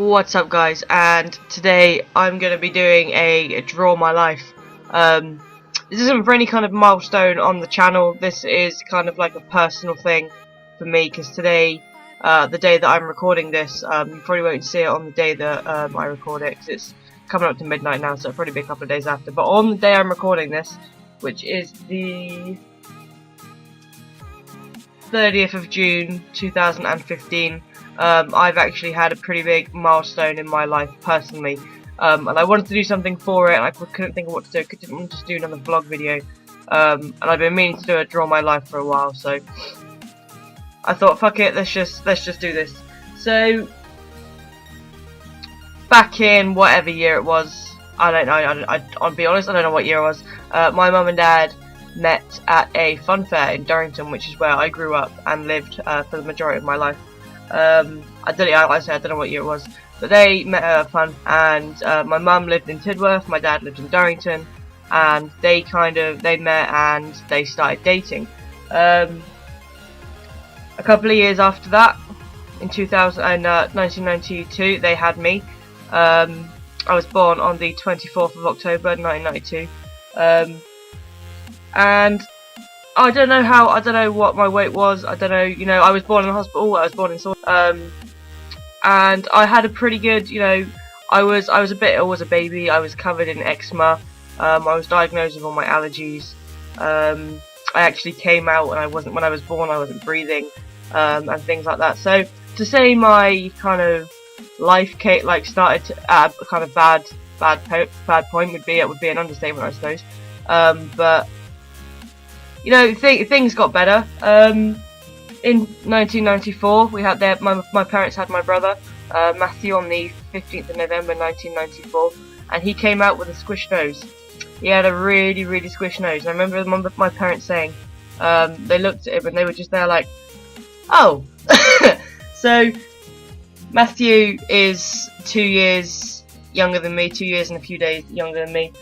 What's up, guys? And today I'm going to be doing a draw my life. This isn't for any kind of milestone on the channel. This is kind of like a personal thing for me, because today, the day that I'm recording this, you probably won't see it on the day that I record it, because it's coming up to midnight now, so it'll probably be a couple of days after. But on the day I'm recording this, which is the 30th of June 2015, I've actually had a pretty big milestone in my life personally, and I wanted to do something for it, and I couldn't think of what to do. I didn't want to just do another vlog video, and I've been meaning to do a draw my life for a while, so I thought, fuck it, let's just do this. So back in whatever year it was, I don't know. I'll be honest, I don't know what year it was. My mum and dad met at a fun fair in Durrington, which is where I grew up and lived for the majority of my life. I don't know what year it was, but they met at a fun, and my mum lived in Tidworth, my dad lived in Durrington, and they met and they started dating. A couple of years after that, in 1992, they had me. I was born on the 24th of October 1992. And I don't know what my weight was. I don't know, I was born in the hospital. I was born in and I had a pretty good, I was a baby. I was covered in eczema. I was diagnosed with all my allergies. I actually came out when I was born. I wasn't breathing, and things like that. So to say my kind of life started at a kind of bad point would be an understatement, I suppose. But things got better. In 1994, we had my parents had my brother Matthew on the 15th of November 1994, and he came out with a squished nose. He had a really squished nose. And I remember my parents saying, they looked at him and they were just there like, oh. So Matthew is 2 years younger than me, 2 years and a few days younger than me.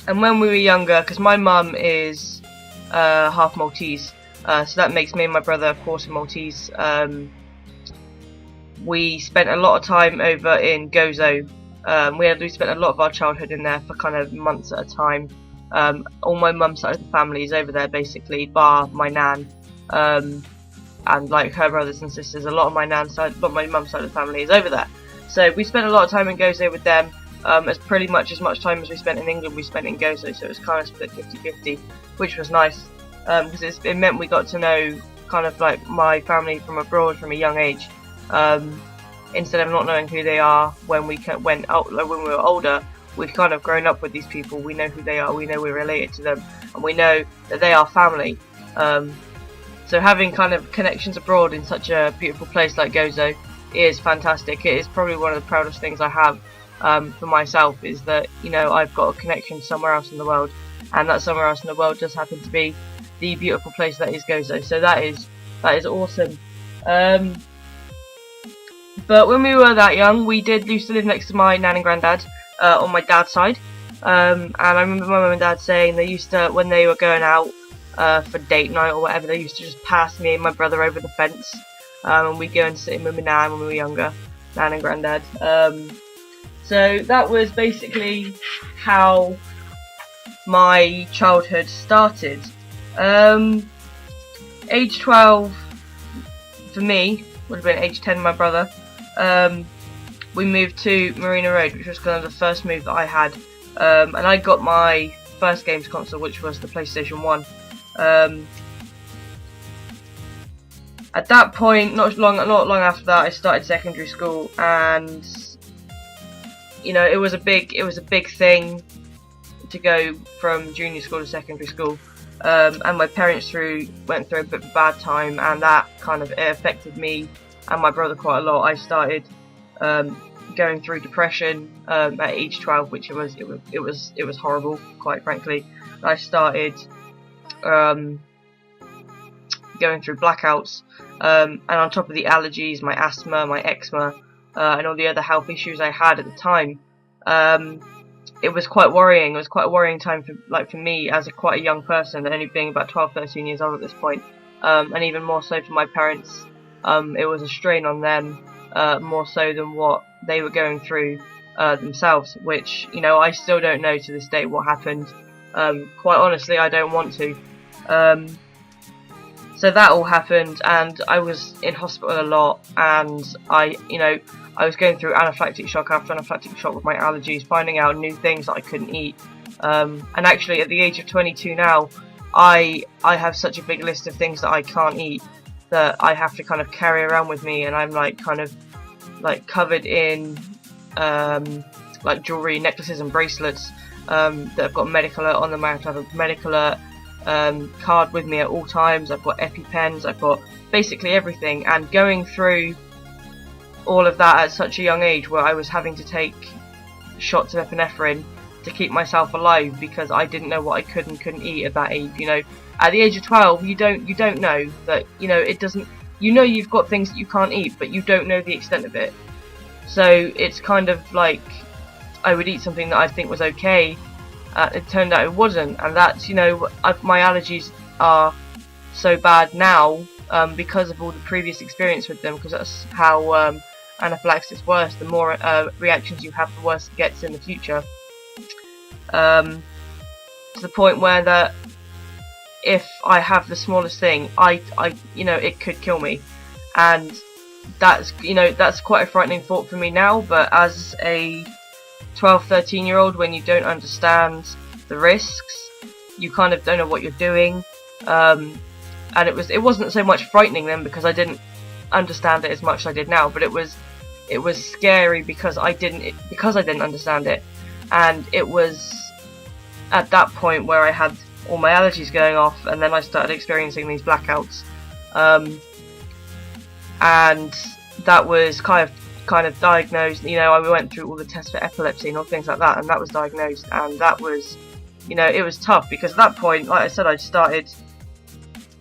And when we were younger, because my mum is half Maltese, so that makes me and my brother, of course, Maltese. We spent a lot of time over in Gozo. We spent a lot of our childhood in there for kind of months at a time. All my mum's side of the family is over there, basically, bar my nan, and like her brothers and sisters. A lot of my nan's side, but my mum's side of the family is over there. So we spent a lot of time in Gozo with them. As pretty much as much time as we spent in England, we spent in Gozo, so it was kind of split 50-50, which was nice, because it meant we got to know kind of like my family from abroad from a young age, instead of not knowing who they are when we were older. We've kind of grown up with these people. We know who they are, we know we're related to them, and we know that they are family. So having kind of connections abroad in such a beautiful place like Gozo is fantastic. It is probably one of the proudest things I have. For myself, is that I've got a connection somewhere else in the world, and that somewhere else in the world just happens to be the beautiful place that is Gozo. So that is awesome. But when we were that young, we used to live next to my nan and granddad on my dad's side, and I remember my mum and dad saying they used to, when they were going out for date night or whatever, they used to just pass me and my brother over the fence, and we'd go and sit in with my nan when we were younger, nan and granddad. So that was basically how my childhood started. Age 12 for me would have been age 10 my brother. We moved to Marina Road, which was kind of the first move that I had, and I got my first games console, which was the PlayStation 1. At that point, not long after that, I started secondary school, and it was a big thing to go from junior school to secondary school, and my parents went through a bit of a bad time, and that kind of affected me and my brother quite a lot. I started going through depression at age 12, which it was horrible, quite frankly. I started going through blackouts, and on top of the allergies, my asthma, my eczema, and all the other health issues I had at the time, it was quite worrying. It was quite a worrying time for me as quite a young person, only being about 12-13 years old at this point, and even more so for my parents. It was a strain on them, more so than what they were going through themselves, which, you know, I still don't know to this day what happened. Quite honestly, I don't want to. So that all happened, and I was in hospital a lot, and I was going through anaphylactic shock after anaphylactic shock with my allergies, finding out new things that I couldn't eat. And actually, at the age of 22 now, I have such a big list of things that I can't eat that I have to kind of carry around with me, and I'm like kind of like covered in like jewelry, necklaces, and bracelets that have got medical alert on them. I have to have a medical alert card with me at all times. I've got EpiPens, I've got basically everything, and going through all of that at such a young age, where I was having to take shots of epinephrine to keep myself alive because I didn't know what I could and couldn't eat at that age. You know, at the age of 12, you don't know that, you know, it doesn't. You know you've got things that you can't eat, but you don't know the extent of it. So it's kind of like I would eat something that I think was okay. It turned out it wasn't, and that's, you know, my allergies are so bad now because of all the previous experience with them, because that's how anaphylaxis works. The more reactions you have, the worse it gets in the future. To the point where that if I have the smallest thing, I you know, it could kill me, and that's, you know, that's quite a frightening thought for me now. But as a 12-13-year-old, when you don't understand the risks, you kind of don't know what you're doing, and it wasn't so much frightening then because I didn't understand it as much as I did now, but it was scary because I didn't understand it, and it was at that point where I had all my allergies going off, and then I started experiencing these blackouts, and that was kind of diagnosed. You know, I went through all the tests for epilepsy and all things like that, and that was diagnosed, and that was, you know, it was tough because at that point, like I said, I started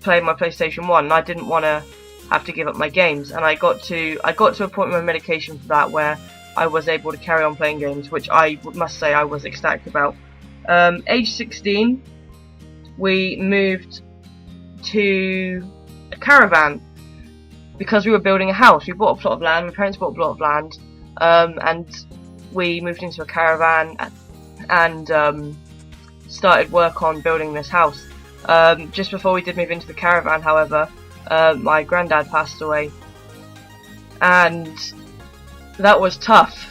playing my PlayStation 1 and I didn't want to have to give up my games, and I got to a point with my medication for that where I was able to carry on playing games, which I must say I was ecstatic about. Age 16, we moved to a caravan because we were building a house. We bought a plot of land, my parents bought a plot of land, and we moved into a caravan and started work on building this house. Just before we did move into the caravan, however, my granddad passed away, and that was tough.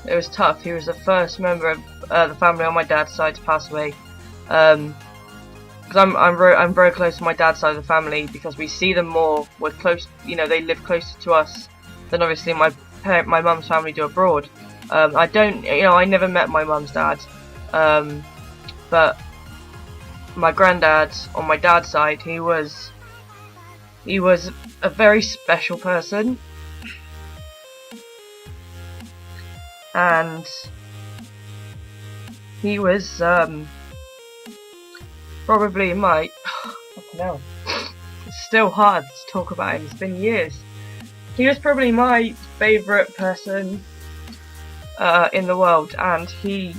It was tough. He was the first member of the family on my dad's side to pass away. Because I'm very close to my dad's side of the family because we see them more. We're close, you know, they live closer to us than obviously my mum's family do abroad. I don't, you know, I never met my mum's dad, but my granddad on my dad's side, he was a very special person, and he was probably my fucking hell. It's still hard to talk about him. It's been years. He was probably my favourite person in the world, and he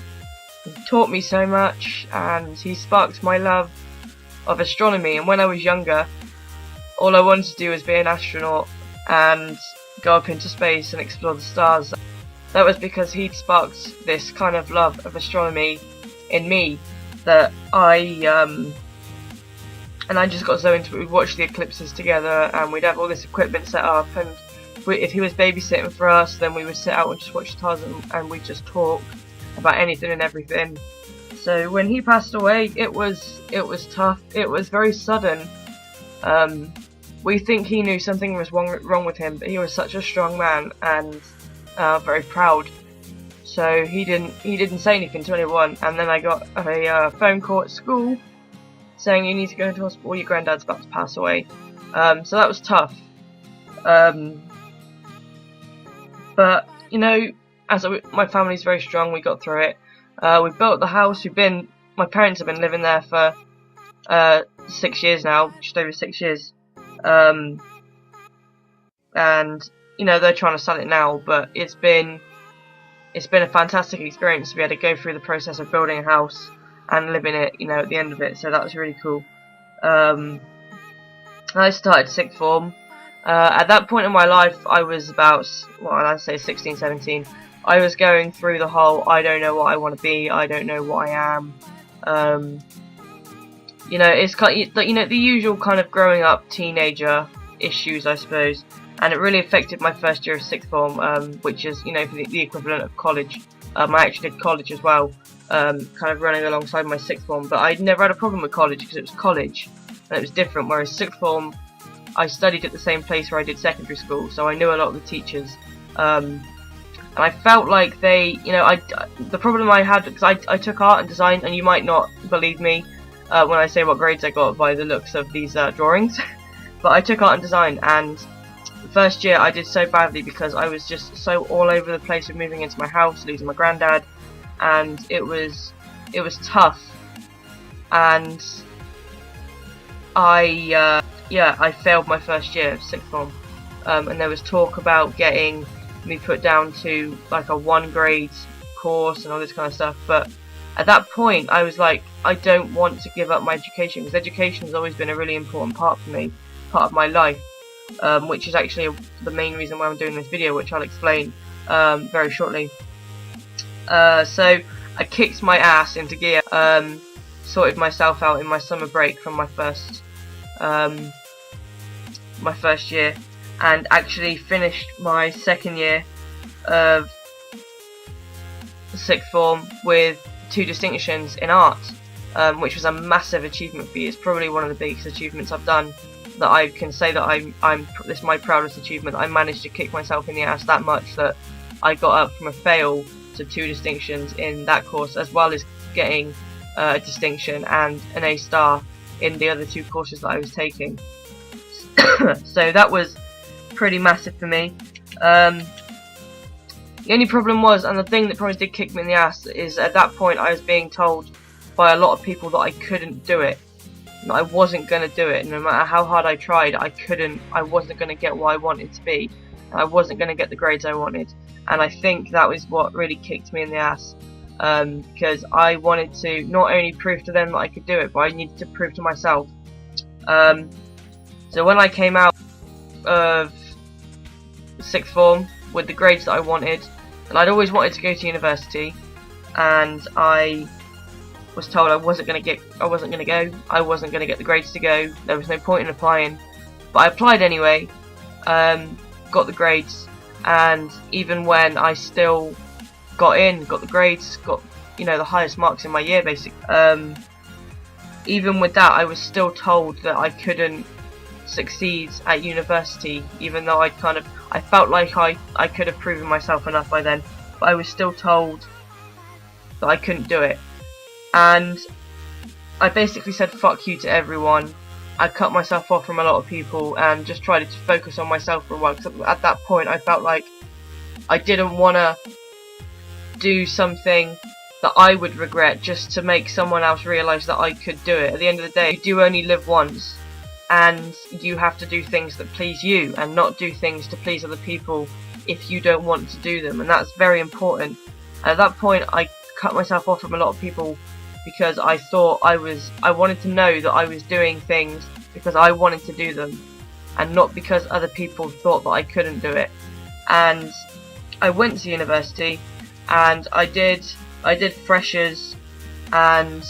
taught me so much, and he sparked my love of astronomy. And when I was younger, all I wanted to do was be an astronaut and go up into space and explore the stars. That was because he'd sparked this kind of love of astronomy in me that I just got so into it. We'd watch the eclipses together, and we'd have all this equipment set up, and if he was babysitting for us, then we would sit out and just watch the stars, and we'd just talk about anything and everything. So when he passed away, it was tough. It was very sudden. We think he knew something was wrong with him, but he was such a strong man and very proud. So he didn't say anything to anyone. And then I got a phone call at school saying you need to go into hospital. Your granddad's about to pass away. So that was tough. But you know, my family's very strong. We got through it. We built the house. My parents have been living there for 6 years now, just over 6 years. And you know, they're trying to sell it now, but it's been a fantastic experience to be able to go through the process of building a house and live in it, you know, at the end of it. So that was really cool. I started sixth form, At that point in my life, I was about, well, I'd say 16, 17. I was going through the whole, I don't know what I want to be, I don't know what I am. You know, it's kind of, you know, the usual kind of growing up teenager issues, I suppose. And it really affected my first year of sixth form, which is, you know, the equivalent of college. I actually did college as well, kind of running alongside my sixth form. But I never had a problem with college because it was college, and it was different. Whereas sixth form, I studied at the same place where I did secondary school, so I knew a lot of the teachers. And I felt like they, you know, the problem I had, because I took art and design, and you might not believe me when I say what grades I got by the looks of these drawings, but I took art and design, and the first year I did so badly because I was just so all over the place with moving into my house, losing my granddad, and it was tough, and I failed my first year of sixth form, and there was talk about getting me put down to like a 1 grade course and all this kind of stuff, but at that point I was like, I don't want to give up my education, because education has always been a really important part for me, part of my life, which is actually the main reason why I'm doing this video, which I'll explain very shortly. So I kicked my ass into gear, sorted myself out in my summer break from my first year, and actually finished my second year of sixth form with 2 distinctions in art, which was a massive achievement for me. It's probably one of the biggest achievements I've done, that I can say that this is my proudest achievement. I managed to kick myself in the ass that much that I got up from a fail to 2 distinctions in that course, as well as getting a distinction and an A star in the other 2 courses that I was taking. So that was pretty massive for me. The only problem was, and the thing that probably did kick me in the ass, is at that point I was being told by a lot of people that I couldn't do it, that I wasn't going to do it. No matter how hard I tried, I wasn't going to get what I wanted to be, and I wasn't going to get the grades I wanted. And I think that was what really kicked me in the ass, because I wanted to not only prove to them that I could do it, but I needed to prove to myself. So when I came out of sixth form with the grades that I wanted, and I'd always wanted to go to university, and I was told I wasn't going to go, I wasn't going to get the grades to go, there was no point in applying, but I applied anyway, got the grades, and even when I still got the grades, got, you know, the highest marks in my year basically, even with that I was still told that I couldn't succeed at university, even though I felt like I could have proven myself enough by then, but I was still told that I couldn't do it. And I basically said fuck you to everyone. I cut myself off from a lot of people and just tried to focus on myself for a while, because at that point I felt like I didn't want to do something that I would regret just to make someone else realise that I could do it. At the end of the day, you do only live once, and you have to do things that please you and not do things to please other people if you don't want to do them, and that's very important. At that point I cut myself off from a lot of people because I thought I wanted to know that I was doing things because I wanted to do them, and not because other people thought that I couldn't do it. And I went to university, and I did freshers, and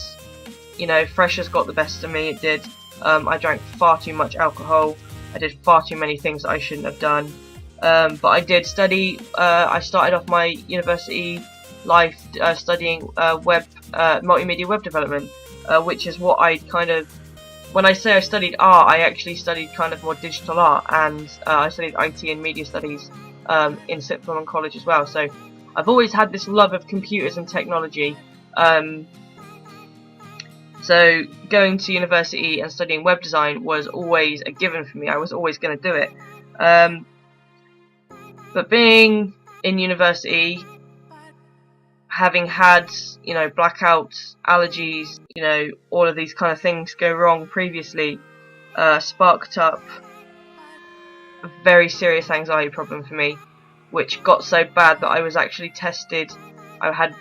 you know, freshers got the best of me. It did. I drank far too much alcohol. I did far too many things that I shouldn't have done. But I did study. I started off my university life studying multimedia web development, which is what I kind of, when I say I studied art, I actually studied kind of more digital art, and I studied IT and media studies in sixth form and college as well. So I've always had this love of computers and technology. So going to university and studying web design was always a given for me. I was always going to do it. But being in university, having had, you know, blackouts, allergies, you know, all of these kind of things go wrong previously, sparked up a very serious anxiety problem for me, which got so bad that I was actually tested. I had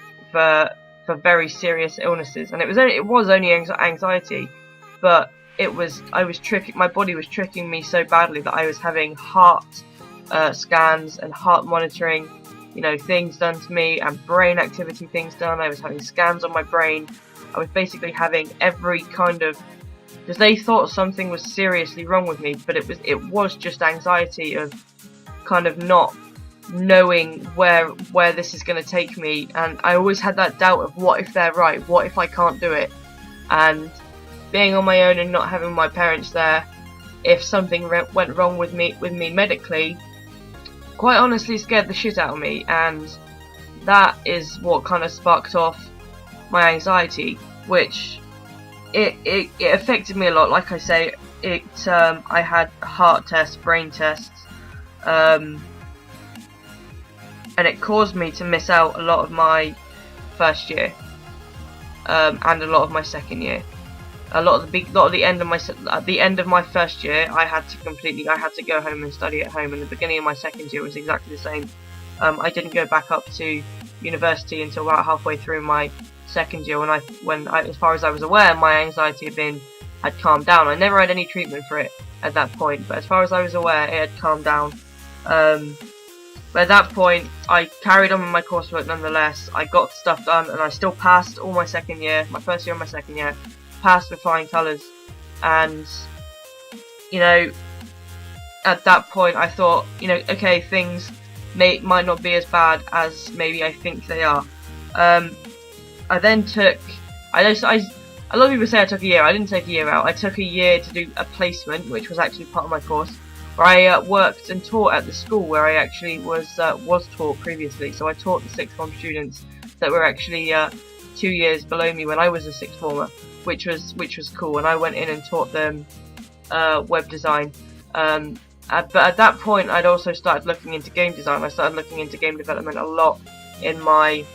for very serious illnesses, and it was only anxiety, but I was tricking, my body was tricking me so badly that I was having heart scans and heart monitoring, things done to me, and brain activity things done. I was having scans on my brain. I was basically having every kind of, because they thought something was seriously wrong with me, but it was just anxiety of kind of not knowing where this is going to take me. And I always had that doubt of, what if they're right, what if I can't do it? And being on my own and not having my parents there, if something went wrong with me medically, quite honestly scared the shit out of me. And that is what kind of sparked off my anxiety, which it affected me a lot. Like I say, I had heart tests, brain tests, and it caused me to miss out a lot of my first year, and a lot of my second year. At the end of my first year, I had to go home and study at home, and the beginning of my second year was exactly the same. I didn't go back up to university until about halfway through my second year, when as far as I was aware, my anxiety had calmed down. I never had any treatment for it at that point, but as far as I was aware, it had calmed down. But at that point, I carried on with my coursework nonetheless. I got stuff done, and I still passed all my first year and my second year, passed with flying colours. And at that point, I thought, okay, things might not be as bad as maybe I think they are. I then took, a lot of people say I took a year. I didn't take a year out. I took a year to do a placement, which was actually part of my course, where I worked and taught at the school where I actually was taught previously. So I taught the sixth form students that were actually 2 years below me when I was a sixth former, which was cool. And I went in and taught them web design. But at that point, I'd also started looking into game design. I started looking into game development a lot in my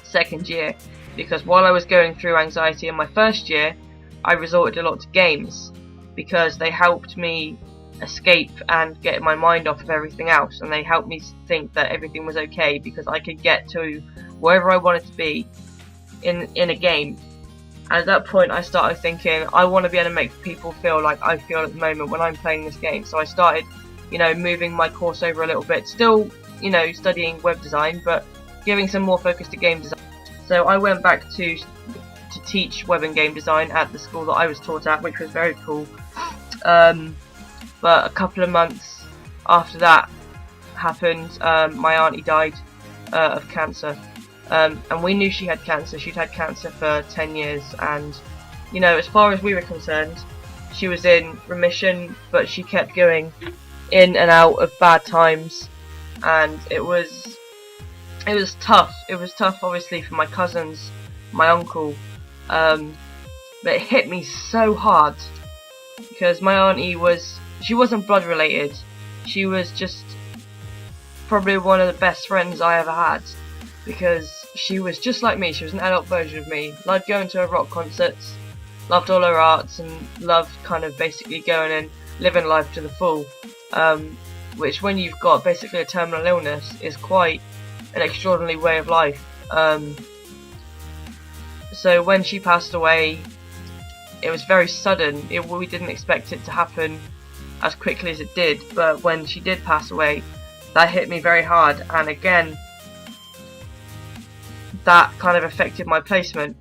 second year, because while I was going through anxiety in my first year, I resorted a lot to games, because they helped me escape and get my mind off of everything else, and they helped me think that everything was okay, because I could get to wherever I wanted to be in a game. And at that point, I started thinking, I want to be able to make people feel like I feel at the moment when I'm playing this game. So I started, moving my course over a little bit, still, studying web design, but giving some more focus to game design. So I went back to teach web and game design at the school that I was taught at, which was very cool. But a couple of months after that happened, my auntie died of cancer. And we knew she had cancer. She'd had cancer for 10 years, and as far as we were concerned, she was in remission, but she kept going in and out of bad times, and it was tough. It was tough, obviously, for my cousins, my uncle, but it hit me so hard, because my auntie she wasn't blood related. She was just probably one of the best friends I ever had, because she was just like me. She was an adult version of me. Loved going to her rock concerts, loved all her arts, and loved kind of basically going and living life to the full, which when you've got basically a terminal illness is quite an extraordinary way of life. So when she passed away, it was very sudden. We didn't expect it to happen as quickly as it did, but when she did pass away, that hit me very hard. And again, that kind of affected my placement,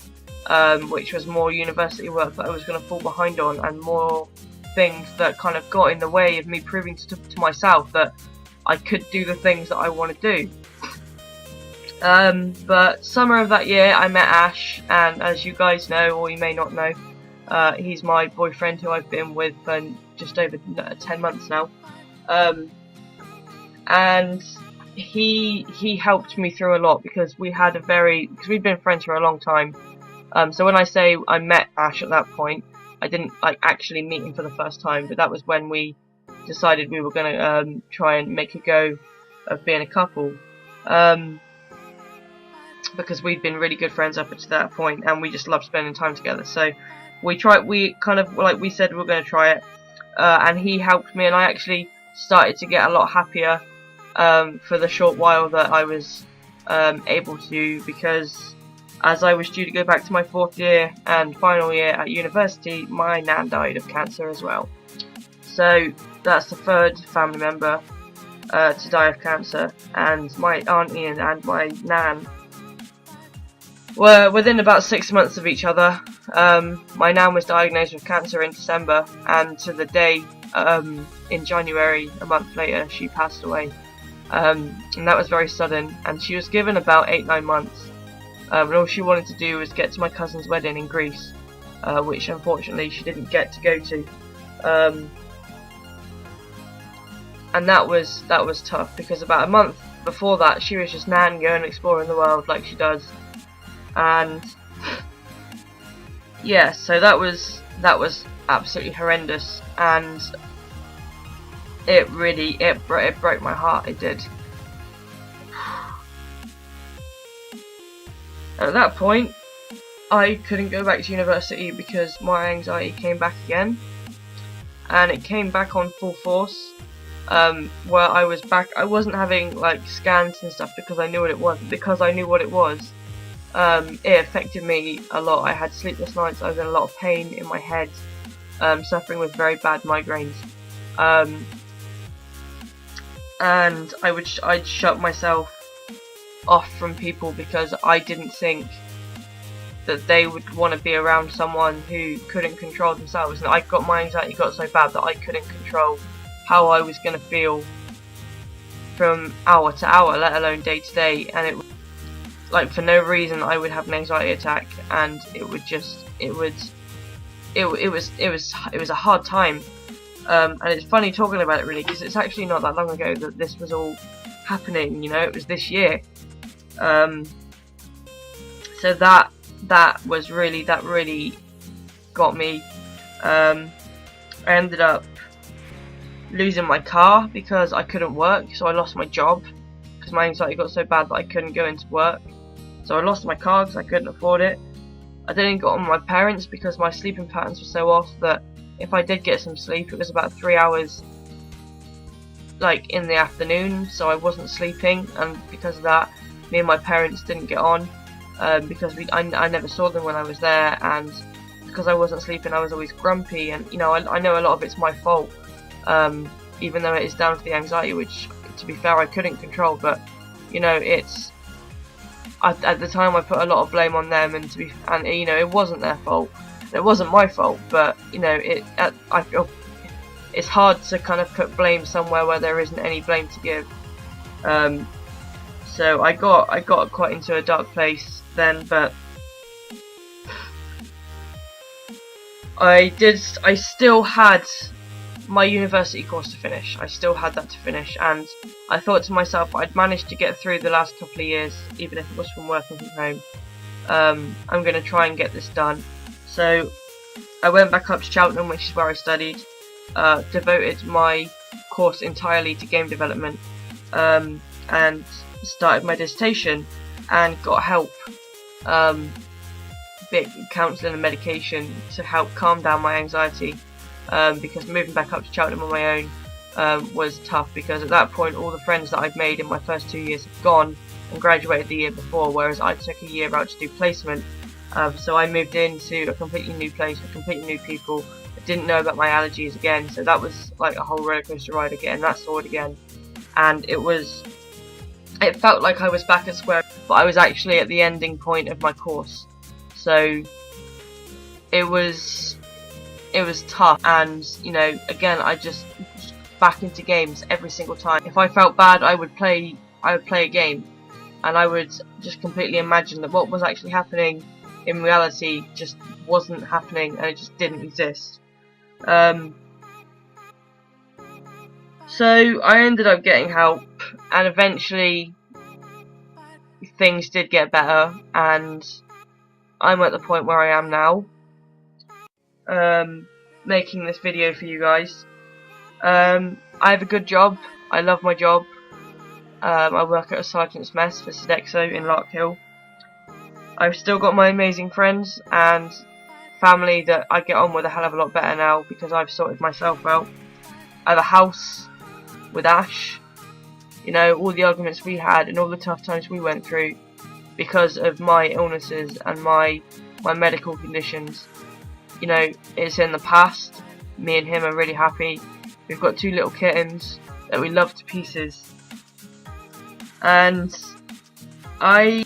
which was more university work that I was going to fall behind on, and more things that kind of got in the way of me proving to myself that I could do the things that I want to do. But summer of that year, I met Ash, and as you guys know, or you may not know, he's my boyfriend who I've been with for just over 10 months now. And he helped me through a lot, because we'd been friends for a long time. So when I say I met Ash at that point, I didn't actually meet him for the first time, but that was when we decided we were going to try and make a go of being a couple. Because we'd been really good friends up to that point, and we just loved spending time together. So we said we were going to try it, and he helped me, and I actually started to get a lot happier for the short while that I was able to, because as I was due to go back to my 4th year and final year at university, my nan died of cancer as well. So that's the 3rd family member to die of cancer, and my auntie and my nan were within about 6 months of each other. My nan was diagnosed with cancer in December, and to the day in January, a month later, she passed away. And that was very sudden, and she was given about 8-9 months. And all she wanted to do was get to my cousin's wedding in Greece, which unfortunately she didn't get to go to. And that was tough, because about a month before that she was just nan going exploring the world like she does. And yeah, so that was absolutely horrendous, and it broke my heart. It did. At that point, I couldn't go back to university because my anxiety came back again, and it came back on full force. Where I was back, I wasn't having like scans and stuff because I knew what it was. Because I knew what it was, it affected me a lot. I had sleepless nights. I was in a lot of pain in my head, suffering with very bad migraines, and I'd shut myself off from people because I didn't think that they would want to be around someone who couldn't control themselves. And my anxiety got so bad that I couldn't control how I was going to feel from hour to hour, let alone day to day. And it, like, for no reason I would have an anxiety attack, and it was a hard time. And it's funny talking about it, really, because it's actually not that long ago that this was all happening. You know, it was this year. So that really got me. I ended up losing my car because I couldn't work, so I lost my job because my anxiety got so bad that I couldn't go into work. So I lost my car because I couldn't afford it. I didn't go on my parents because my sleeping patterns were so off that if I did get some sleep, it was about 3 hours, like, in the afternoon, so I wasn't sleeping. And because of that, me and my parents didn't get on, because I never saw them when I was there, and because I wasn't sleeping, I was always grumpy. And you know, I know a lot of it's my fault, even though it is down to the anxiety, which, to be fair, I couldn't control. But you know, at the time I put a lot of blame on them, and you know, it wasn't their fault, it wasn't my fault. But you know, I feel it's hard to kind of put blame somewhere where there isn't any blame to give. So I got quite into a dark place then, but I still had my university course to finish. I still had that to finish, and I thought to myself, I'd managed to get through the last couple of years, even if it was from working from home. I'm going to try and get this done. So I went back up to Cheltenham, which is where I studied, devoted my course entirely to game development, and started my dissertation and got help, bit counselling and medication to help calm down my anxiety, because moving back up to Cheltenham on my own was tough, because at that point all the friends that I'd made in my first 2 years had gone and graduated the year before, whereas I took a year out to do placement. So I moved into a completely new place with completely new people. I didn't know about my allergies again, so that was like a whole rollercoaster ride again, that sorted again. And it felt like I was back at square, but I was actually at the ending point of my course. So it was tough, and you know, again, I just back into games every single time. If I felt bad, I would play a game, and I would just completely imagine that what was actually happening in reality just wasn't happening, and it just didn't exist. So I ended up getting help, and eventually things did get better, and I'm at the point where I am now, making this video for you guys. I have a good job. I love my job. I work at a sergeant's mess for Sodexo in Larkhill. I've still got my amazing friends and family that I get on with a hell of a lot better now because I've sorted myself out. I have a house with Ash. You know, all the arguments we had and all the tough times we went through, because of my illnesses and my medical conditions. You know, it's in the past. Me and him are really happy. We've got 2 little kittens that we love to pieces. And I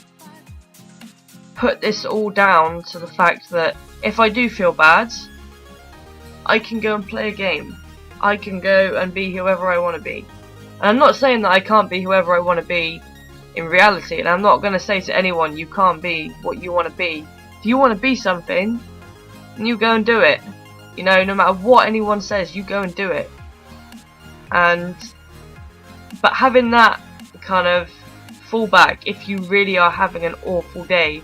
put this all down to the fact that if I do feel bad, I can go and play a game. I can go and be whoever I want to be. And I'm not saying that I can't be whoever I want to be in reality, and I'm not going to say to anyone you can't be what you want to be. If you want to be something, then you go and do it. You know, no matter what anyone says, you go and do it. But having that kind of fallback, if you really are having an awful day,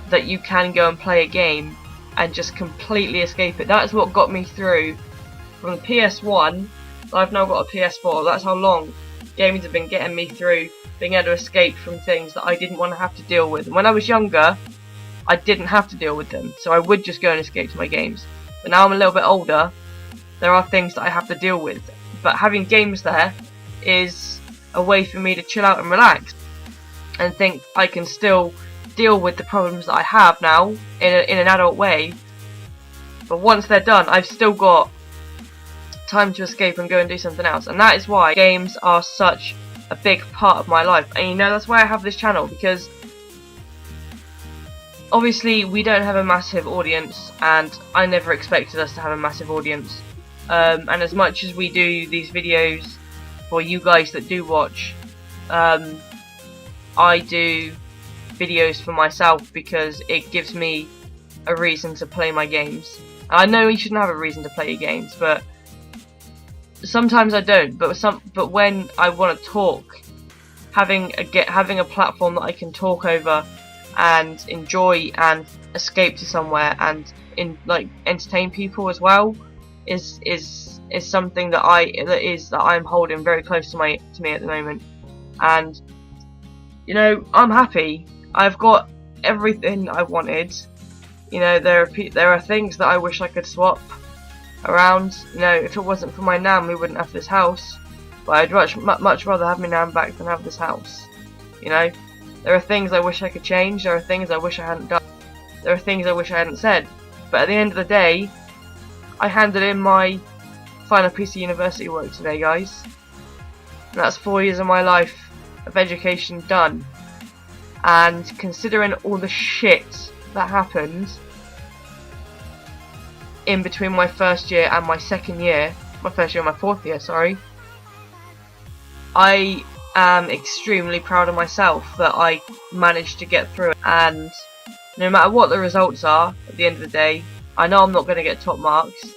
that you can go and play a game and just completely escape it. That's what got me through from the PS1. I've now got a PS4. That's how long games have been getting me through, being able to escape from things that I didn't want to have to deal with. And when I was younger, I didn't have to deal with them, so I would just go and escape to my games. But now I'm a little bit older, there are things that I have to deal with. But having games there is a way for me to chill out and relax and think I can still deal with the problems that I have now in an adult way. But once they're done, I've still got time to escape and go and do something else. And that is why games are such a big part of my life. And you know, that's why I have this channel, because obviously we don't have a massive audience, and I never expected us to have a massive audience. And as much as we do these videos for you guys that do watch, I do videos for myself because it gives me a reason to play my games. I know you shouldn't have a reason to play your games, but sometimes I don't. But when I want to talk, having a platform that I can talk over and enjoy and escape to somewhere and entertain people as well is something that I'm holding very close to me at the moment. And you know, I'm happy. I've got everything I wanted. You know, there are things that I wish I could swap around. You know, if it wasn't for my nan, we wouldn't have this house. But I'd much rather have my nan back than have this house. You know, there are things I wish I could change. There are things I wish I hadn't done. There are things I wish I hadn't said. But at the end of the day, I handed in my final piece of university work today, guys. And that's 4 years of my life of education done. And considering all the shit that happened in between my first year and my fourth year, sorry, I am extremely proud of myself that I managed to get through it. And no matter what the results are at the end of the day, I know I'm not going to get top marks,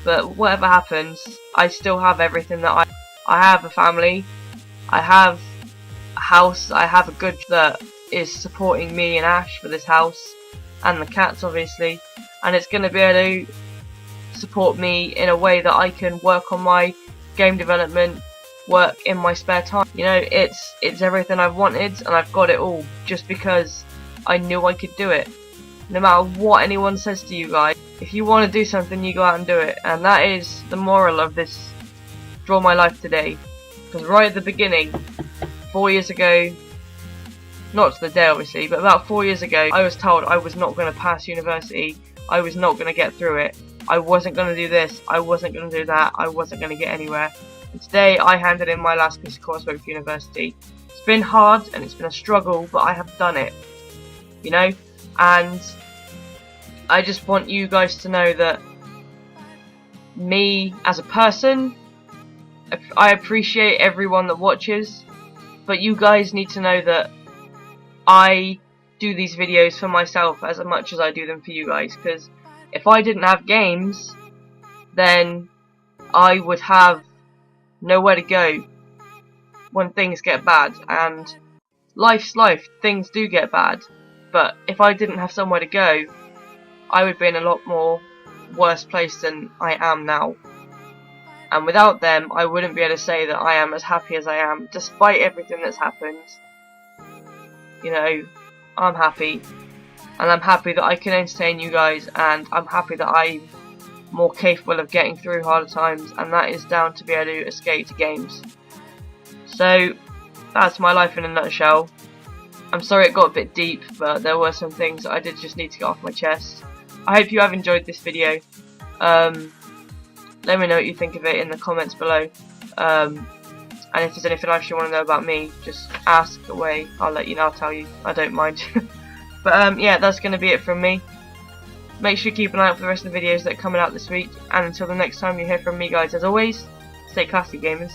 but whatever happens, I still have everything that I have a family, I have a house, I have a good that is supporting me and Ash for this house, and the cats obviously, and it's going to be able to support me in a way that I can work on my game development, work in my spare time. You know, it's everything I've wanted, and I've got it all just because I knew I could do it. No matter what anyone says to you guys, if you want to do something, you go out and do it. And that is the moral of this Draw My Life today. Because right at the beginning, 4 years ago, not to the day obviously, but about 4 years ago, I was told I was not going to pass university, I was not going to get through it, I wasn't going to do this, I wasn't going to do that, I wasn't going to get anywhere. And today I handed in my last piece of coursework for university. It's been hard and it's been a struggle, but I have done it. You know? And I just want you guys to know that me as a person, I appreciate everyone that watches, but you guys need to know that I do these videos for myself as much as I do them for you guys, because if I didn't have games, then I would have nowhere to go when things get bad, and life's life, things do get bad, but if I didn't have somewhere to go, I would be in a lot more worse place than I am now. And without them, I wouldn't be able to say that I am as happy as I am, despite everything that's happened. You know, I'm happy, and I'm happy that I can entertain you guys, and I'm happy that I'm more capable of getting through harder times, and that is down to be able to escape to games. So, that's my life in a nutshell. I'm sorry it got a bit deep, but there were some things that I did just need to get off my chest. I hope you have enjoyed this video. Let me know what you think of it in the comments below. And if there's anything else you want to know about me, just ask away. I'll let you know, I'll tell you. I don't mind. But yeah, that's going to be it from me. Make sure you keep an eye out for the rest of the videos that are coming out this week. And until the next time you hear from me, guys, as always, stay classy, gamers.